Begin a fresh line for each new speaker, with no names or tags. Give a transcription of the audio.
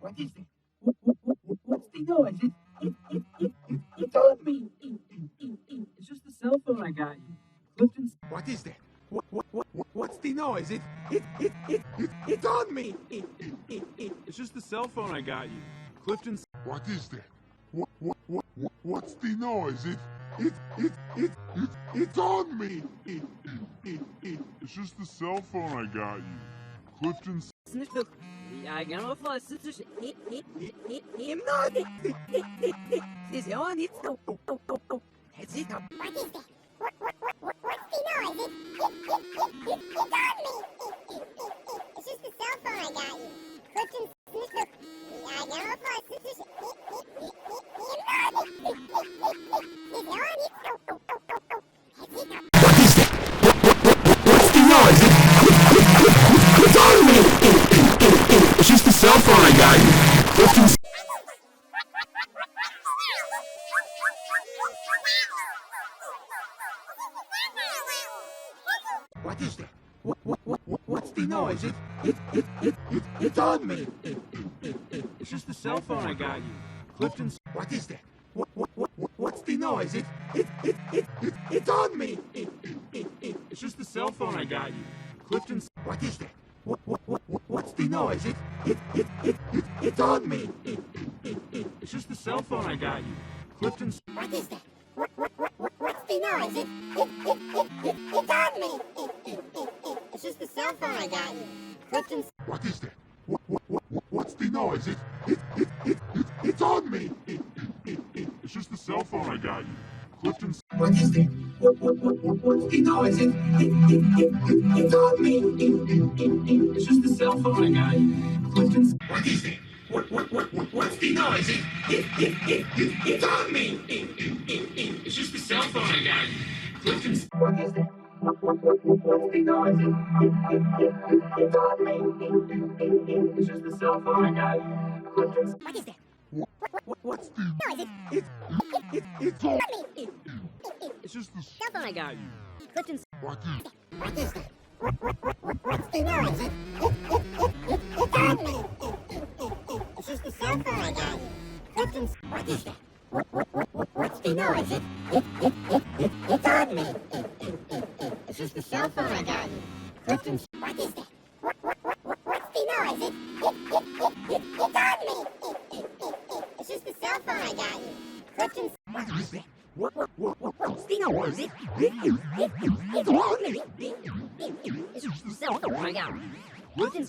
What is that? What's the noise? It's on me. It's just the cell phone I got you. Clifton's. What is that? What's the noise? It's on me. It's just the cell phone I got you. Clifton's.
What is that? What's the noise? It's on me. It's just the cell phone I got you. Clifton's.
Я готов слышать.
Немного. Сезон. It's no. It's it.
What is that? What's the noise? It's on me. It's just the cell phone I got you. Clifton. I got a plus.
What's the noise? It's on me. It's just the cell phone I got you. Clifton's. What is that? What's the noise? It's on me. It's just the cell phone I got you. Clifton's. What is that? What's the noise? It's on me. It's just the cell phone I got you. Clifton's. What is that? What's the noise? It's on me. It's just the cell phone I got you. Clifton's.
What is that? What's the noise? It's on me. It's just the cell phone I got you. Clifton's.
What is that? What's the noise? It's on me. It's just the cell phone I got you. Clifton's.
What is that? What's the noise? It's on me. It's just the cell phone I got you. Clifton's. What is that? What's the noise? It's on me. It's just the cell phone I got you. Clifton's. What is that? What's the noise? It's on me. It's just the cell phone I got you. Clifton's.
What is that?
What's the
Noise.
It's on
me.
It's just the
Cell phone I got you. Clifton's.
what is
What is that? What's the noise? It's on me. It's just the cell phone I got you. Clifton's. What is that? What's the noise? It's on me. It's just the cell phone I got you. Clifton's. What is that? What's the noise? It's on me. It's just the cell phone I got you. Clifton's.
What is that? What's the noise? It's on me.
It's just the cell phone I got you. Clifton's.